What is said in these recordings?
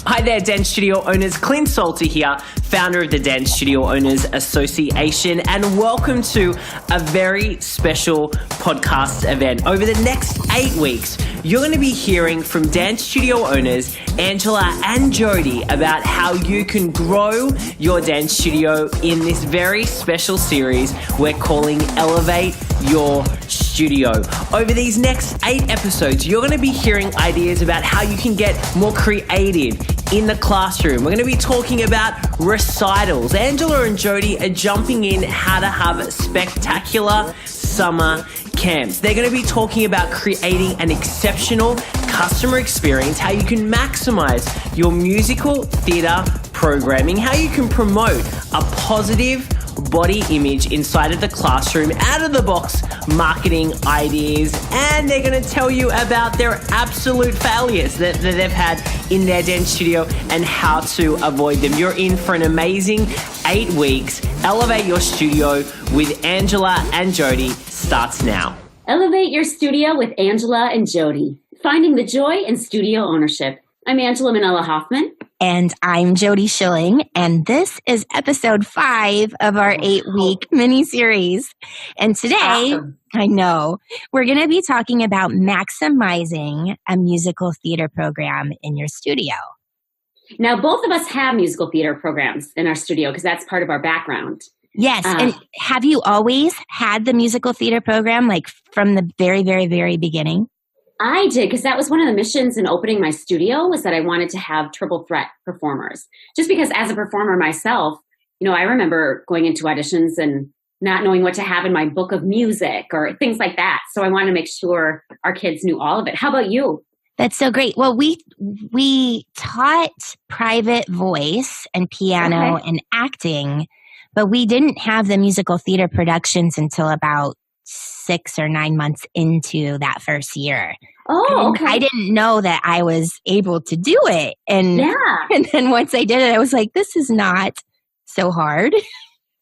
Hi there, Dance Studio owners. Clint Salter here, founder of the Dance Studio Owners Association, and welcome to a very special podcast event. Over the next 8 weeks, you're going to be hearing from dance studio owners Angela and Jodi about how you can grow your dance studio in this very special series we're calling Elevate Your Studio. Over these next 8 episodes, you're going to be hearing ideas about how you can get more creative in the classroom. We're going to be talking about recitals. Angela and Jodi are jumping in how to have spectacular summer camps. They're going to be talking about creating an exceptional customer experience, how you can maximize your musical theatre programming, how you can promote a positive body image inside of the classroom, out of the box marketing ideas, and they're going to tell you about their absolute failures that they've had in their dance studio and how to avoid them. You're in for an amazing 8 weeks. Elevate Your Studio with Angela and Jodi starts now. Elevate Your Studio with Angela and Jodi. Finding the joy in studio ownership. I'm Angela Manella Hoffman. And I'm Jodi Schilling, and this is episode 5 of our 8-week mini-series. And today, awesome. I know, we're going to be talking about maximizing a musical theater program in your studio. Now, both of us have musical theater programs in our studio because that's part of our background. Yes, and have you always had the musical theater program, like from the very, very, very beginning? I did, because that was one of the missions in opening my studio, was that I wanted to have triple threat performers. Just because as a performer myself, you know, I remember going into auditions and not knowing what to have in my book of music or things like that. So I wanted to make sure our kids knew all of it. How about you? That's so great. Well, we taught private voice and piano and acting, but we didn't have the musical theater productions until about 6 or 9 months into that first year. Oh, okay. I didn't know that I was able to do it. And then once I did it, I was like, this is not so hard.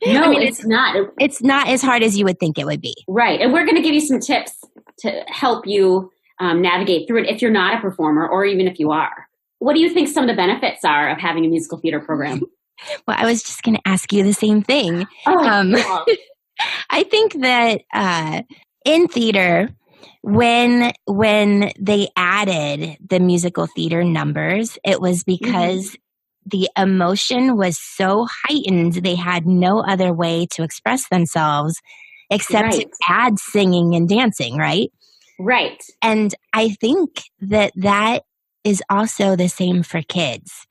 No, I mean, it's not. It's not as hard as you would think it would be. Right. And we're going to give you some tips to help you navigate through it if you're not a performer or even if you are. What do you think some of the benefits are of having a musical theater program? Well, I was just going to ask you the same thing. I think that in theater, when they added the musical theater numbers, it was because the emotion was so heightened, they had no other way to express themselves except to add singing and dancing, right? Right. And I think that is also the same for kids.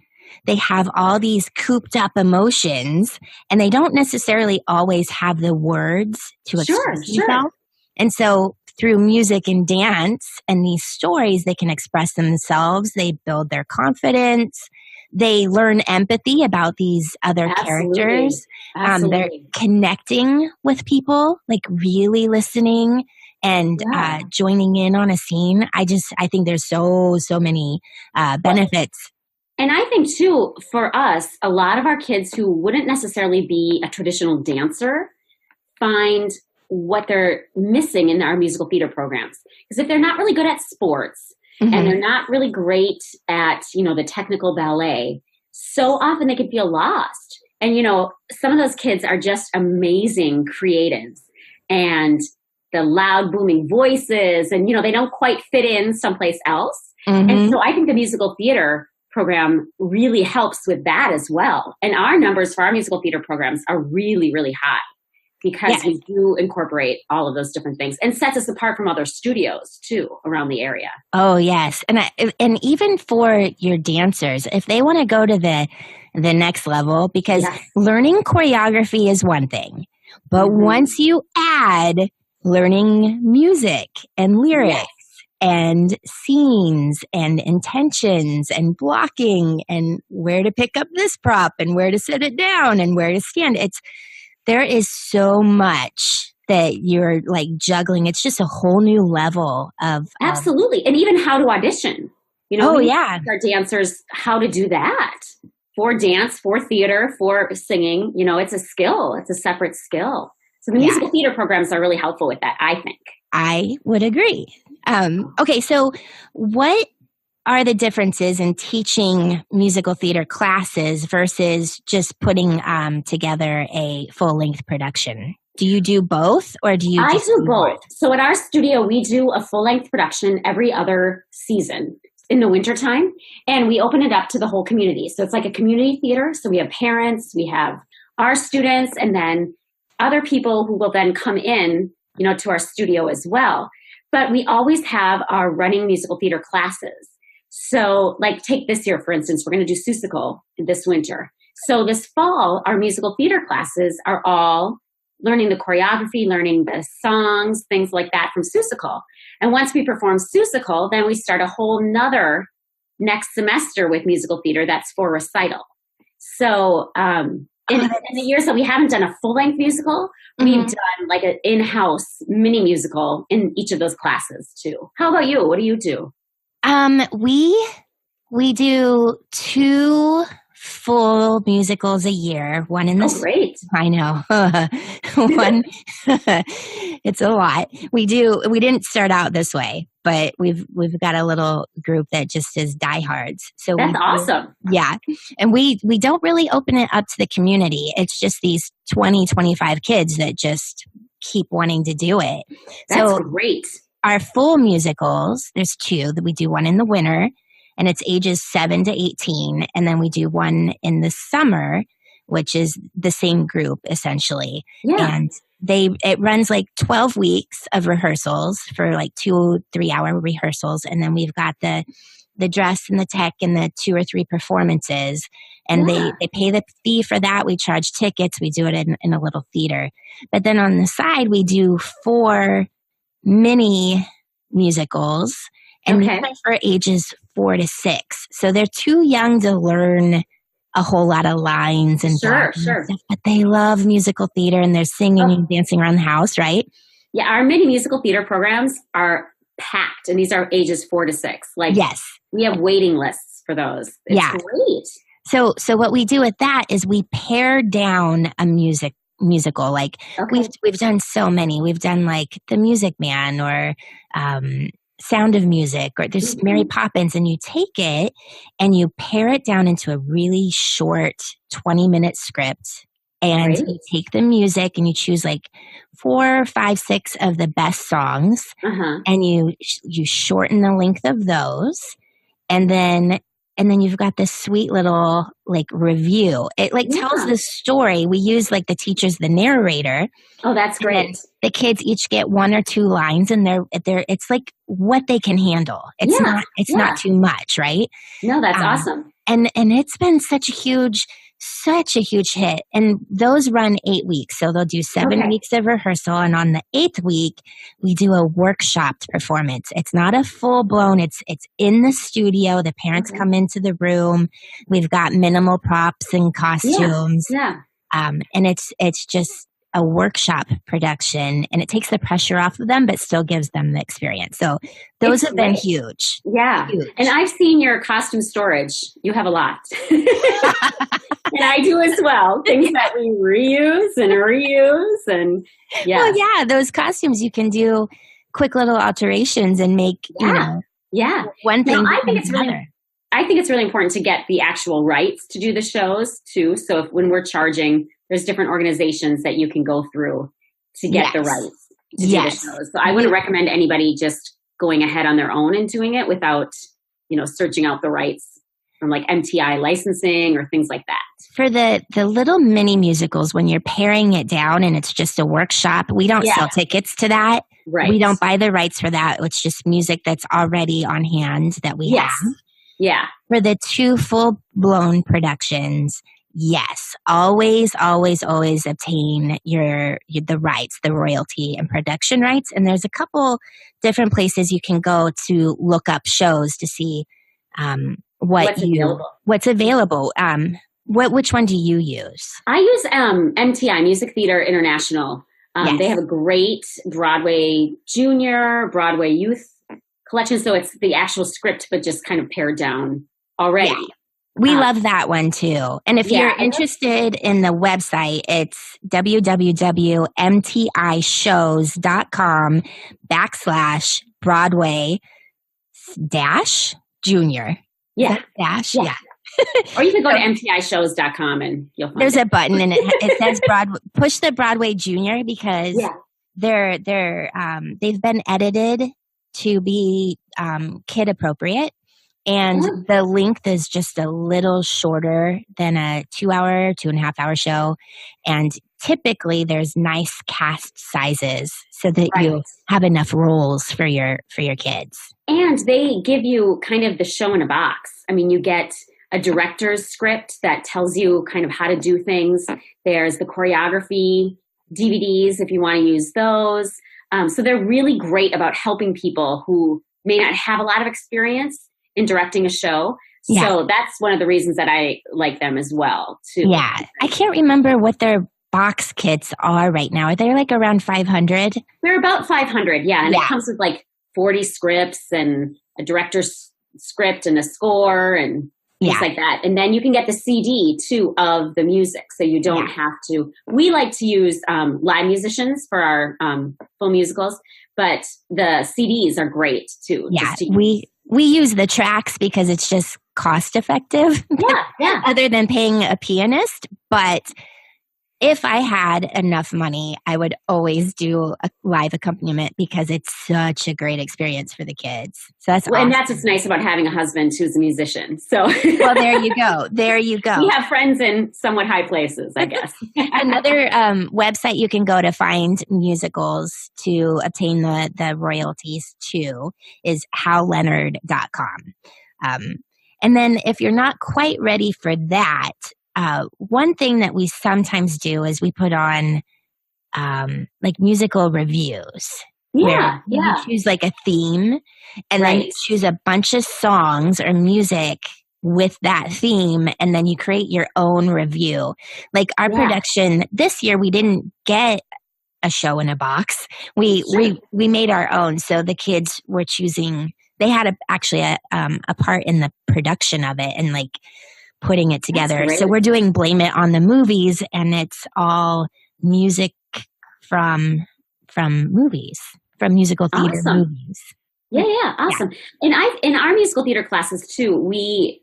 They have all these cooped up emotions and they don't necessarily always have the words to express themselves. And so through music and dance and these stories, they can express themselves. They build their confidence. They learn empathy about these other characters. They're connecting with people, like really listening and joining in on a scene. I think there's so many benefits. And I think, too, for us, a lot of our kids who wouldn't necessarily be a traditional dancer find what they're missing in our musical theater programs. Because if they're not really good at sports and they're not really great at, you know, the technical ballet, so often they can feel lost. And, you know, some of those kids are just amazing creatives. And the loud, booming voices, and, you know, they don't quite fit in someplace else. And so I think the musical theater program really helps with that as well. And our numbers for our musical theater programs are really, really high because we do incorporate all of those different things and sets us apart from other studios too around the area. Oh, yes. And even for your dancers, if they want to go to the next level, because learning choreography is one thing, but once you add learning music and lyrics, and scenes and intentions and blocking and where to pick up this prop and where to set it down and where to stand. There is so much that you're like juggling. It's just a whole new level of absolutely. And even how to audition. You know, our dancers how to do that for dance, for theater, for singing. You know, it's a skill. It's a separate skill. So the musical theater programs are really helpful with that, I think. I would agree. Okay, so what are the differences in teaching musical theater classes versus just putting together a full-length production? Do you do both, or do you? I just do both. So at our studio, we do a full-length production every other season in the wintertime, and we open it up to the whole community. So it's like a community theater. So we have parents, we have our students, and then other people who will then come in, to our studio as well. But we always have our running musical theater classes. So like take this year, for instance, we're going to do Seussical this winter. So this fall, our musical theater classes are all learning the choreography, learning the songs, things like that from Seussical. And once we perform Seussical, then we start a whole nother next semester with musical theater that's for recital. So in the years that we haven't done a full-length musical, we've done like an in-house mini musical in each of those classes too. How about you? What do you do? We do 2 full musicals a year. One in the great. I know. One it's a lot. We didn't start out this way, but we've got a little group that just is diehards. So that's awesome. Yeah. And we don't really open it up to the community. It's just these 20, 25 kids that just keep wanting to do it. That's great. Our full musicals, there's 2 that we do, one in the winter, and it's ages 7 to 18. And then we do one in the summer, which is the same group essentially. Yeah. And it runs like 12 weeks of rehearsals for like 2-3 hour rehearsals. And then we've got the dress and the tech and the 2 or 3 performances. And they pay the fee for that. We charge tickets. We do it in a little theater. But then on the side, we do 4 mini musicals. And these are for ages 4 to 6. So they're too young to learn a whole lot of lines and sure. stuff, but they love musical theater and they're singing and dancing around the house, right? Yeah, our mini musical theater programs are packed, and these are ages 4 to 6. Like, yes, we have waiting lists for those. It's great. So what we do with that is we pare down a musical. Like we've done so many. We've done like The Music Man or Sound of Music, or there's Mary Poppins, and you take it and you pare it down into a really short 20-minute script. And you take the music and you choose like 4, 5, 6 of the best songs, and you shorten the length of those, and then you've got this sweet little like review. It like tells the story. We use like the teacher's the narrator. Oh, that's great. The kids each get 1 or 2 lines, and it's like what they can handle. It's not too much, right? No, that's awesome. And it's been such a huge hit. And those run 8 weeks. So they'll do 7 weeks of rehearsal. And on the 8th week, we do a workshopped performance. It's not a full blown, it's in the studio. The parents come into the room. We've got minimal props and costumes. Yeah. And it's just a workshop production, and it takes the pressure off of them, but still gives them the experience. So those have been huge. Yeah. Huge. And I've seen your costume storage. You have a lot. And I do as well. Things that we reuse. And Well, yeah, those costumes you can do quick little alterations and make, one thing. I think it's really important to get the actual rights to do the shows too. So when we're charging, there's different organizations that you can go through to get the rights to do the shows. So I wouldn't recommend anybody just going ahead on their own and doing it without, searching out the rights from like MTI licensing or things like that. For the little mini musicals, when you're paring it down and it's just a workshop, we don't sell tickets to that. Right. We don't buy the rights for that. It's just music that's already on hand that we have. Yeah. For the 2 full-blown productions, yes, always obtain the rights, the royalty and production rights. And there's a couple different places you can go to look up shows to see what's available. Which one do you use? I use MTI, Music Theater International. They have a great Broadway Junior, Broadway Youth collection. So it's the actual script, but just kind of pared down already. Yeah. We love that one too. And if you're interested in the website, it's www.mtishows.com/Broadway Junior. Yeah. Dash? Yeah. Yeah. Or you can go to mtishows.com and you'll find There's a button and it says push the Broadway Junior because they've been edited to be kid appropriate. And the length is just a little shorter than a 2.5 hour show. And typically there's nice cast sizes so that you have enough roles for your kids. And they give you kind of the show in a box. I mean, you get a director's script that tells you kind of how to do things. There's the choreography DVDs if you want to use those. So they're really great about helping people who may not have a lot of experience in directing a show. Yeah. So that's one of the reasons that I like them as well, too. Yeah. I can't remember what their box kits are right now. Are they like around 500? They're about 500, yeah. And it comes with like 40 scripts and a director's script and a score and things like that. And then you can get the CD, too, of the music. So you don't have to. We like to use live musicians for our full musicals, but the CDs are great, too. Yeah, we use the tracks because it's just cost effective. Yeah. Other than paying a pianist. But if I had enough money, I would always do a live accompaniment because it's such a great experience for the kids. So that's awesome. And that's what's nice about having a husband who's a musician. So well, there you go. There you go. We have friends in somewhat high places, I guess. Another website you can go to find musicals to obtain the royalties to is howleonard.com. And then if you're not quite ready for that, one thing that we sometimes do is we put on like musical reviews. Yeah. You choose like a theme and then you choose a bunch of songs or music with that theme and then you create your own review. Like our production this year, we didn't get a show in a box. We made our own. So the kids were choosing, they had actually a part in the production of it and like putting it together. So we're doing Blame It on the Movies and it's all music from movies, from musical theater movies. Yeah, awesome. And in our musical theater classes too, we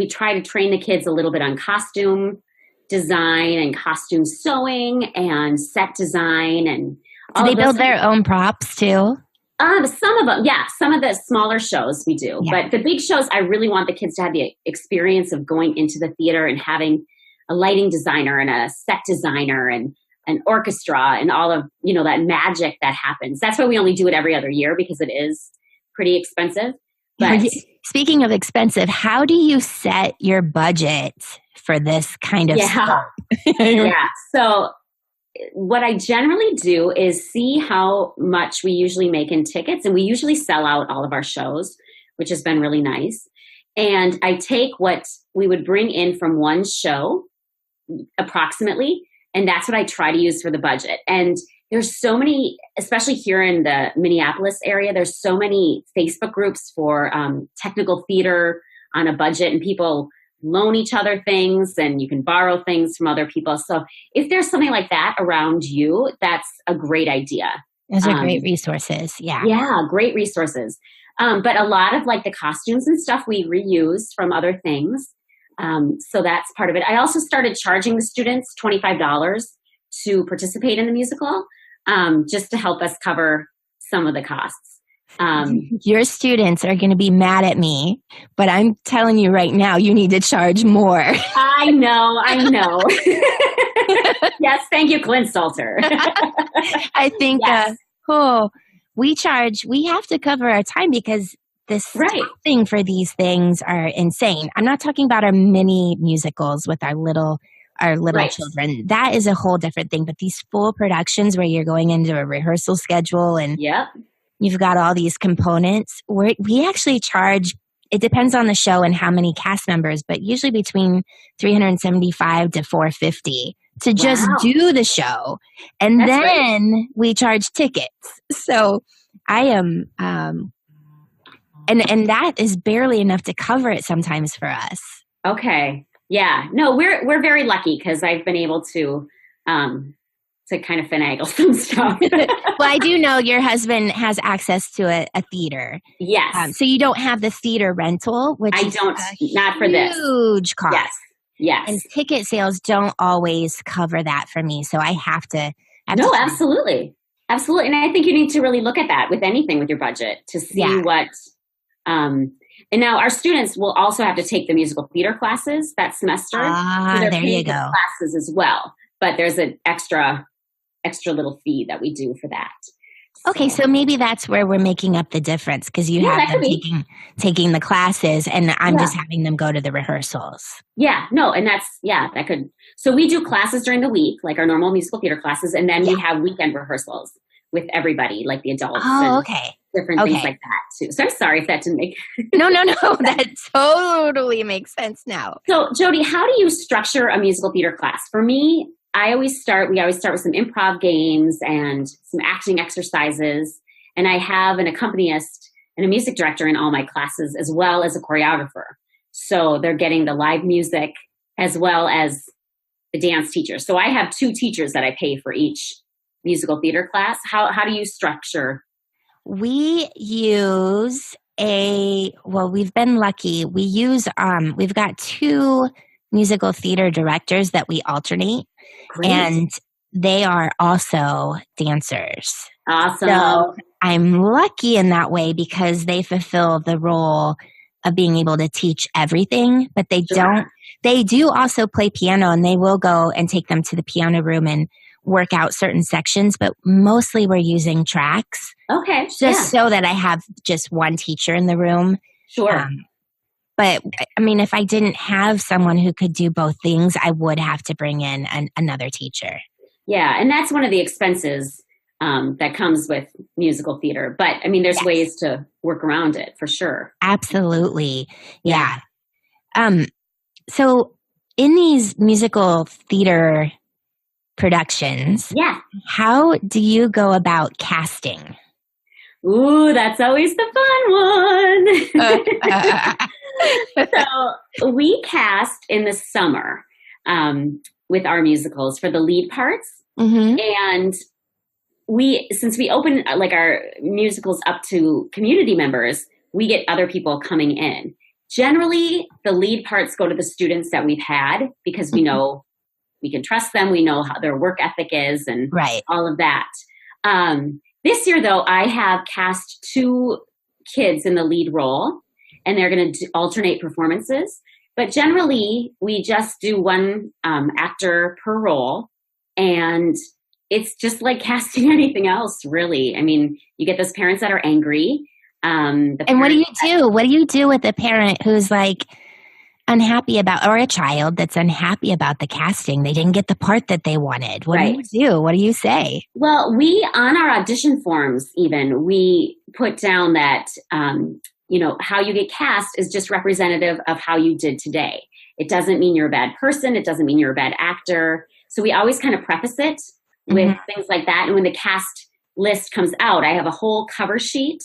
try to train the kids a little bit on costume design and costume sewing and set design and do they build their own props too? Some of them, some of the smaller shows we do. Yeah. But the big shows, I really want the kids to have the experience of going into the theater and having a lighting designer and a set designer and an orchestra and all of, that magic that happens. That's why we only do it every other year because it is pretty expensive. But speaking of expensive, how do you set your budget for this kind of stuff? So what I generally do is see how much we usually make in tickets, and we usually sell out all of our shows, which has been really nice. And I take what we would bring in from one show approximately, and that's what I try to use for the budget. And there's so many, especially here in the Minneapolis area, there's so many Facebook groups for technical theater on a budget, and people loan each other things and you can borrow things from other people. So if there's something like that around you, that's a great idea. Those are great resources. Yeah. Yeah, great resources. But a lot of like the costumes and stuff we reuse from other things. So that's part of it. I also started charging the students $25 to participate in the musical, just to help us cover some of the costs. Your students are going to be mad at me, but I'm telling you right now, you need to charge more. I know. Yes, thank you, Clint Salter. I think, we have to cover our time because the staffing for these things are insane. I'm not talking about our mini musicals with our little children. That is a whole different thing. But these full productions where you're going into a rehearsal schedule and you've got all these components, we actually charge, it depends on the show and how many cast members, but usually between $375 to $450 to just do the show. And then we charge tickets. So I am, and that is barely enough to cover it sometimes for us. Okay. Yeah. No, we're very lucky because I've been able to to kind of finagle some stuff. Well, I do know your husband has access to a theater. Yes. So you don't have the theater rental, which I is don't, a not for this. huge cost. Yes. Yes. And ticket sales don't always cover that for me. So I have to. No, absolutely. Absolutely. And I think you need to really look at that with anything with your budget to see what, and now our students will also have to take the musical theater classes that semester. Ah, so there you go. Classes as well. But there's an extra little fee that we do for that. Okay, so maybe that's where we're making up the difference because you have them taking the classes and I'm just having them go to the rehearsals. Yeah, no, and that could. So we do classes during the week, like our normal musical theater classes, and then we have weekend rehearsals with everybody, like the adults. Oh, okay. Different things like that too. So I'm sorry if that didn't make. No, that totally makes sense now. So Jodi, how do you structure a musical theater class? For me, we always start with some improv games and some acting exercises. And I have an accompanist and a music director in all my classes, as well as a choreographer. So they're getting the live music as well as the dance teacher. So I have 2 teachers that I pay for each musical theater class. How do you structure? We use we've been lucky. We use, we've got 2 musical theater directors that we alternate. Great. And they are also dancers. Awesome. So I'm lucky in that way because they fulfill the role of being able to teach everything, but they do also play piano and they will go and take them to the piano room and work out certain sections, but mostly we're using tracks. Okay. Just so that I have just one teacher in the room. Sure. But I mean, if I didn't have someone who could do both things, I would have to bring in another teacher. Yeah. And that's one of the expenses that comes with musical theater. But I mean, there's ways to work around it for sure. Absolutely. Yeah. So in these musical theater productions, how do you go about casting? Ooh, that's always the fun one. So we cast in the summer with our musicals for the lead parts. Mm-hmm. And since we open like our musicals up to community members, we get other people coming in. Generally, the lead parts go to the students that we've had because we know we can trust them. We know how their work ethic is and all of that. This year, though, I have cast 2 kids in the lead role, and they're going to alternate performances. But generally, we just do one actor per role, and it's just like casting anything else, really. I mean, you get those parents that are angry. And what do you do? What do you do with a parent who's like unhappy about, or a child that's unhappy about the casting? They didn't get the part that they wanted. What do you do? What do you say? Well, on our audition forms, even, we put down that, how you get cast is just representative of how you did today. It doesn't mean you're a bad person. It doesn't mean you're a bad actor. So we always kind of preface it with things like that. And when the cast list comes out, I have a whole cover sheet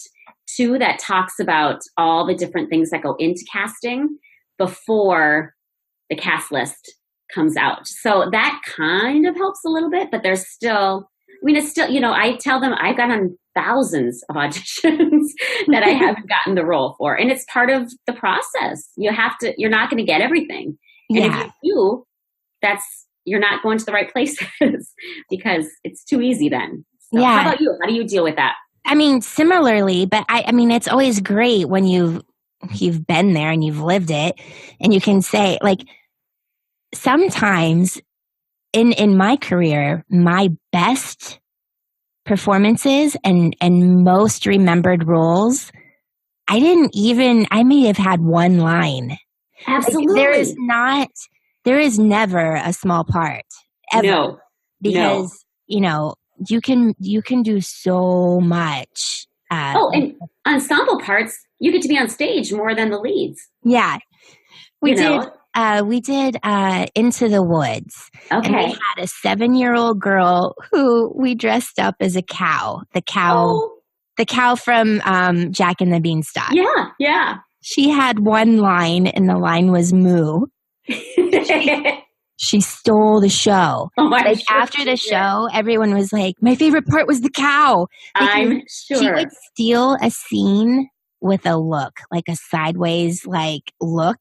too that talks about all the different things that go into casting before the cast list comes out. So that kind of helps a little bit, but there's still, it's still, I tell them I've gotten thousands of auditions that I haven't gotten the role for. And it's part of the process. You're not going to get everything. And if you do, you're not going to the right places because it's too easy then. So how about you? How do you deal with that? I mean, similarly, but I mean, it's always great when you've been there and you've lived it and you can say, like, sometimes in my career, my best performances and most remembered roles, I may have had one line. Absolutely. Like, there is never a small part. Ever. No. Because, you can do so much. And ensemble parts, you get to be on stage more than the leads. Yeah. We did Into the Woods. Okay. And we had a 7-year-old girl who we dressed up as a cow. The cow from Jack and the Beanstalk. Yeah, yeah. She had one line, and the line was moo. she stole the show. Oh, like after the show, everyone was like, my favorite part was the cow. I'm sure. She would steal a scene with a look, like a sideways look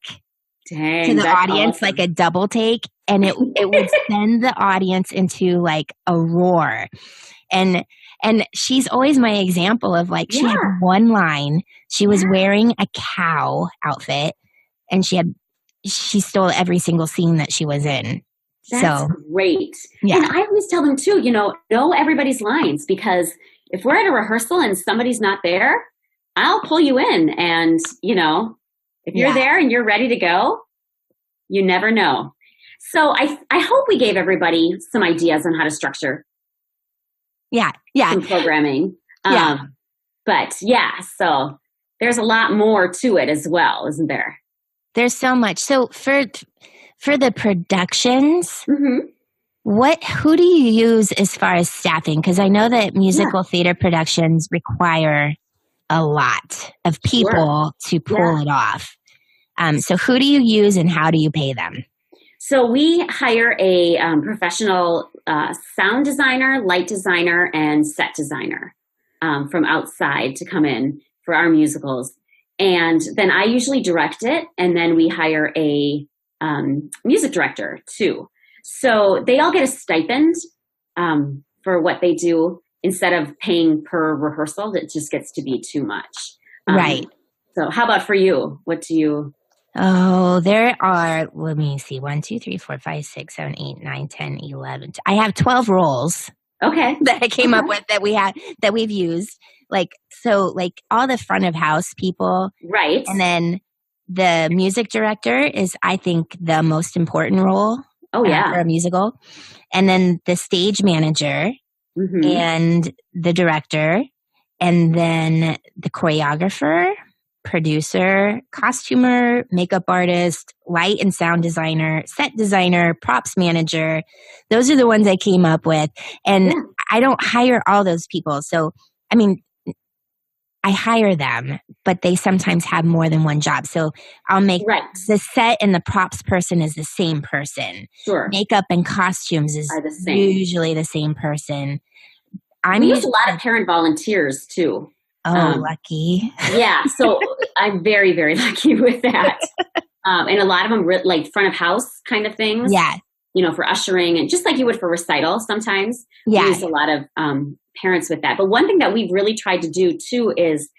Dang, to the audience, awesome. like a double take. And it would send the audience into like a roar. And she's always my example of like, she had one line. She was wearing a cow outfit and she stole every single scene that she was in. That's great. Yeah. And I always tell them too, know everybody's lines, because if we're at a rehearsal and somebody's not there, I'll pull you in. And, if you're there and you're ready to go, you never know. So I hope we gave everybody some ideas on how to structure some programming. But so there's a lot more to it as well, isn't there? There's so much. So for the productions, who do you use as far as staffing? Because I know that musical theater productions require a lot of people to pull it off. So who do you use and how do you pay them? So we hire a professional sound designer, light designer, and set designer from outside to come in for our musicals. And then I usually direct it, and then we hire a music director too. So they all get a stipend for what they do instead of paying per rehearsal. It just gets to be too much. Right. So how about for you? What do you... Oh, there are, let me see, 1, 2, 3, 4, 5, 6, 7, 8, 9, 10, 11. I have 12 roles. Okay. That I came up with that we've used. So all the front of house people. Right. And then the music director is, I think, the most important role. Oh, yeah. For a musical. And then the stage manager and the director, and then the choreographer, producer, costumer, makeup artist, light and sound designer, set designer, props manager. Those are the ones I came up with. And I don't hire all those people. So, I mean, I hire them, but they sometimes have more than one job. So I'll make the set and the props person is the same person. Sure. Makeup and costumes is usually the same person. We use a lot of parent volunteers too. Oh, lucky. Yeah. So I'm very, very lucky with that. And a lot of them like front of house kind of things. Yeah. For ushering and just like you would for recital sometimes. Yeah. We use a lot of parents with that. But one thing that we've really tried to do too is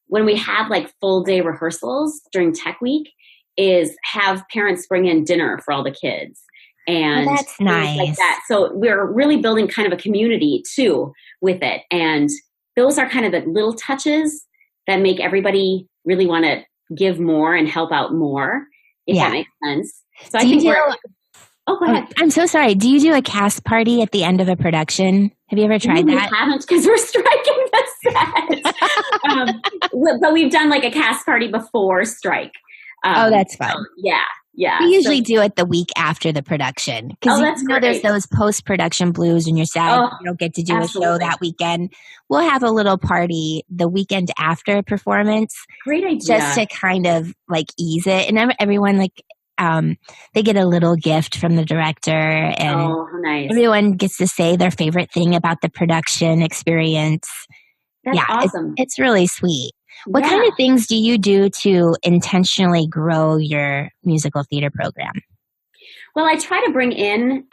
when we have like full day rehearsals during Tech Week is have parents bring in dinner for all the kids. And that's nice. Like that. So we're really building kind of a community too with it. And those are kind of the little touches that make everybody really want to give more and help out more, if that makes sense. So go ahead. I'm so sorry. Do you do a cast party at the end of a production? Have you ever tried that? We haven't, because we're striking the set. But we've done like a cast party before strike. That's fun. So, yeah. We usually do it the week after the production. Because there's those post-production blues and you're sad you don't get to do a show that weekend. We'll have a little party the weekend after a performance. Great idea. Just to kind of like ease it. And everyone they get a little gift from the director. And nice. Everyone gets to say their favorite thing about the production experience. That's awesome. It's really sweet. What kind of things do you do to intentionally grow your musical theater program? Well, I try to bring in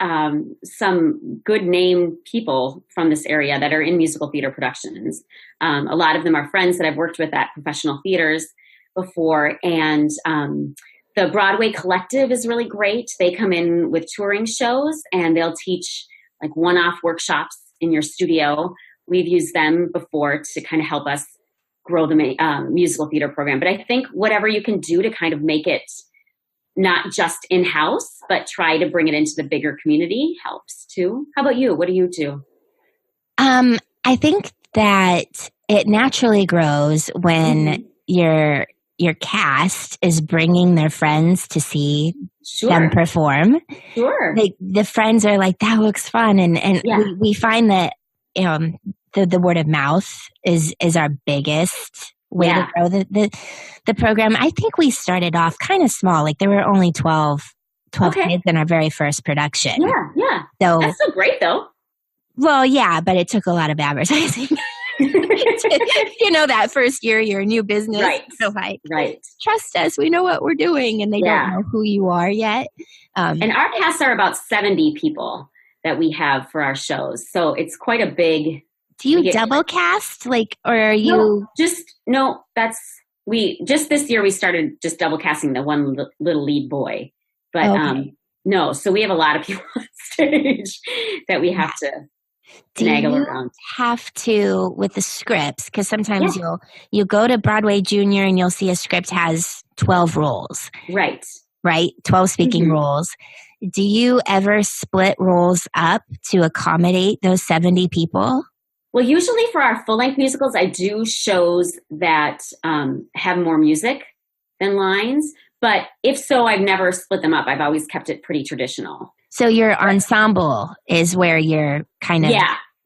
some good name people from this area that are in musical theater productions. A lot of them are friends that I've worked with at professional theaters before. And the Broadway Collective is really great. They come in with touring shows and they'll teach like one-off workshops in your studio. We've used them before to kind of help us grow the musical theater program. But I think whatever you can do to kind of make it not just in-house, but try to bring it into the bigger community helps too. How about you? What do you do? I think that it naturally grows when your cast is bringing their friends to see them perform. Sure. The friends are like, that looks fun. And we find that the word of mouth is our biggest way to grow the program. I think we started off kind of small. Like there were only 12 12 kids in our very first production. Yeah. So that's so great, though. Well, yeah, but it took a lot of advertising. That first year, you're a new business. Right. So trust us, we know what we're doing, and they don't know who you are yet. And our casts are about 70 people that we have for our shows. So it's quite a big... Do you double cast? Or are you... No, just this year we started just double casting the one little lead boy. But no, so we have a lot of people on stage that we have to naggle around. Have to, with the scripts, because sometimes you'll go to Broadway Junior and you'll see a script has 12 roles. Right. 12 speaking roles. Do you ever split roles up to accommodate those 70 people? Well, usually for our full-length musicals, I do shows that have more music than lines. But if so, I've never split them up. I've always kept it pretty traditional. So your ensemble is where you're kind of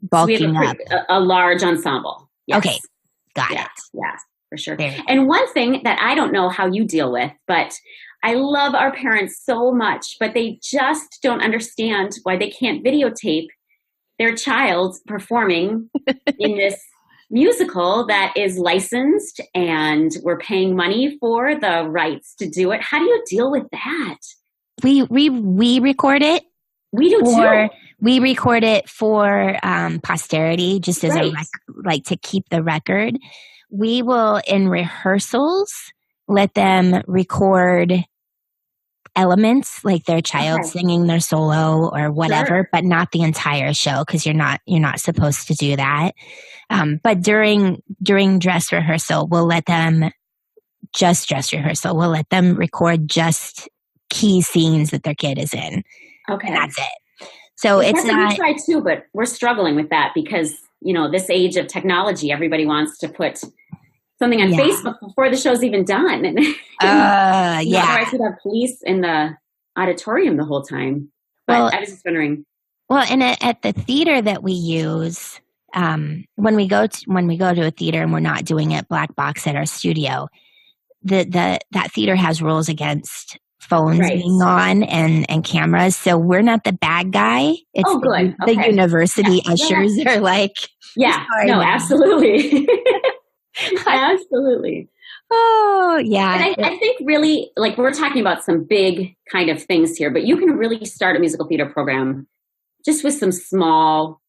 bulking so we have a large ensemble. Yes. Okay, got it. Yeah, for sure. And one thing that I don't know how you deal with, but I love our parents so much, but they just don't understand why they can't videotape their child performing in this musical that is licensed and we're paying money for the rights to do it. How do you deal with that? We record it. We do too. We record it for posterity, just as to keep the record. We will, in rehearsals, let them record elements, like their child singing their solo or whatever, but not the entire show, because you're not supposed to do that. But during dress rehearsal, we'll let them record just key scenes that their kid is in. Okay, and that's it. So it's not. We try too, but we're struggling with that because this age of technology, everybody wants to put something on Facebook before the show's even done. Otherwise we'd have police in the auditorium the whole time. But I was just wondering. Well, and at the theater that we use, when we go to a theater and we're not doing it black box at our studio, that theater has rules against phones being on and cameras. So we're not the bad guy. It's good. The university ushers are like, absolutely. Absolutely. Oh, yeah. And I think really, we're talking about some big kind of things here, but you can really start a musical theater program just with some small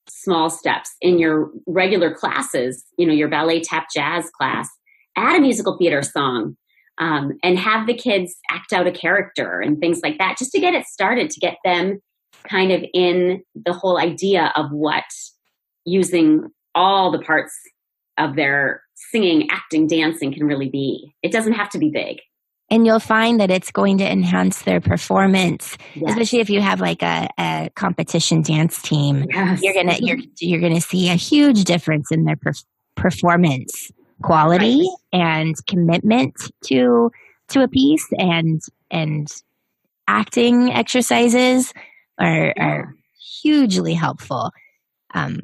steps in your regular classes, your ballet, tap, jazz class. Add a musical theater song and have the kids act out a character and things like that, just to get it started, to get them kind of in the whole idea of what using all the parts of their singing, acting, dancing can really be. It doesn't have to be big. And you'll find that it's going to enhance their performance, especially if you have a competition dance team. Yes. You're gonna see a huge difference in their performance quality and commitment to a piece, and acting exercises are hugely helpful,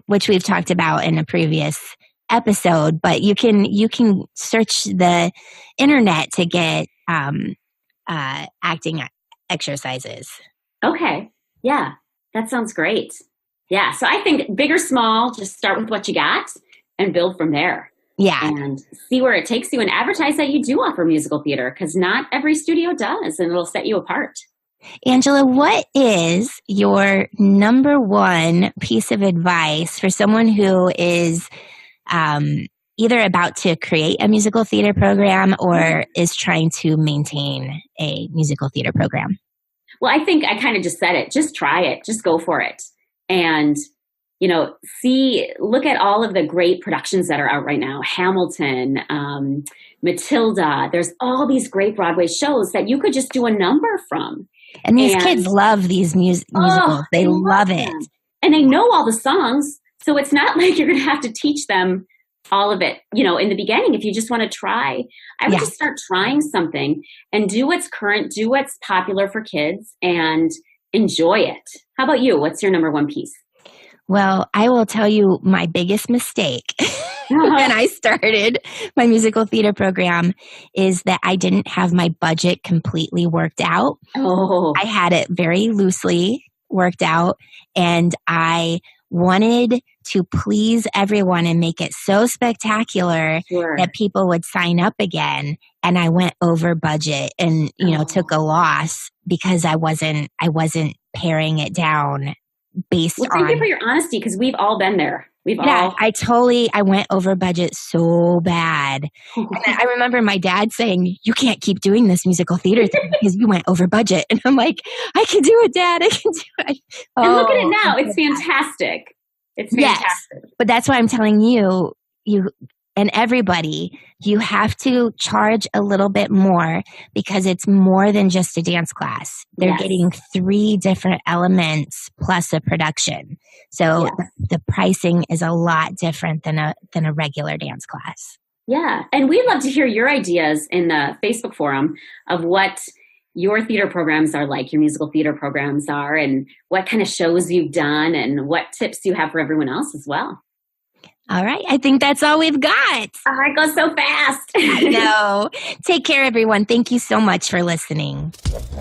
which we've talked about in a previous episode. But you can search the internet to get acting exercises. Okay. Yeah, that sounds great. Yeah. So I think big or small, just start with what you got and build from there. Yeah. And see where it takes you and advertise that you do offer musical theater, because not every studio does, and it'll set you apart. Angela, what is your number one piece of advice for someone who is either about to create a musical theater program or is trying to maintain a musical theater program? Well, I think I kind of just said it. Just try it. Just go for it. And, look at all of the great productions that are out right now. Hamilton, Matilda. There's all these great Broadway shows that you could just do a number from. And these kids love these musicals. They love it. And they know all the songs. So it's not like you're going to have to teach them all of it, in the beginning. If you just want to try, I would just start trying something and do what's current, do what's popular for kids, and enjoy it. How about you? What's your number one piece? Well, I will tell you my biggest mistake when I started my musical theater program is that I didn't have my budget completely worked out. Oh. I had it very loosely worked out, and I wanted to please everyone and make it so spectacular that people would sign up again. And I went over budget and, took a loss because I wasn't paring it down based on. Thank you for your honesty, because we've all been there. I went over budget so bad. And I remember my dad saying, you can't keep doing this musical theater thing because you went over budget. And I'm like, I can do it, Dad. I can do it. And look at it now. It's fantastic. It's fantastic. Yes, but that's why I'm telling you and everybody, you have to charge a little bit more because it's more than just a dance class. They're getting 3 different elements plus a production. So the pricing is a lot different than a regular dance class. Yeah. And we'd love to hear your ideas in the Facebook forum of what your theater programs are like, your musical theater programs are, and what kind of shows you've done and what tips you have for everyone else as well. All right. I think that's all we've got. It goes so fast. I know. Take care, everyone. Thank you so much for listening.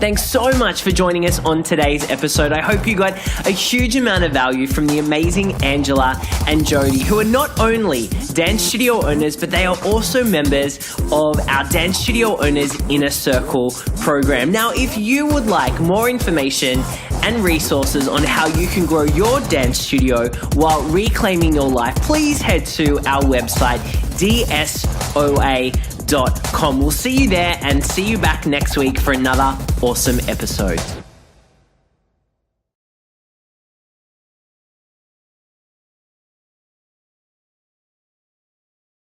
Thanks so much for joining us on today's episode. I hope you got a huge amount of value from the amazing Angela and Jodi, who are not only dance studio owners, but they are also members of our Dance Studio Owners Inner Circle program. Now, if you would like more information and resources on how you can grow your dance studio while reclaiming your life, please head to our website, dsoa.com. We'll see you there and see you back next week for another awesome episode.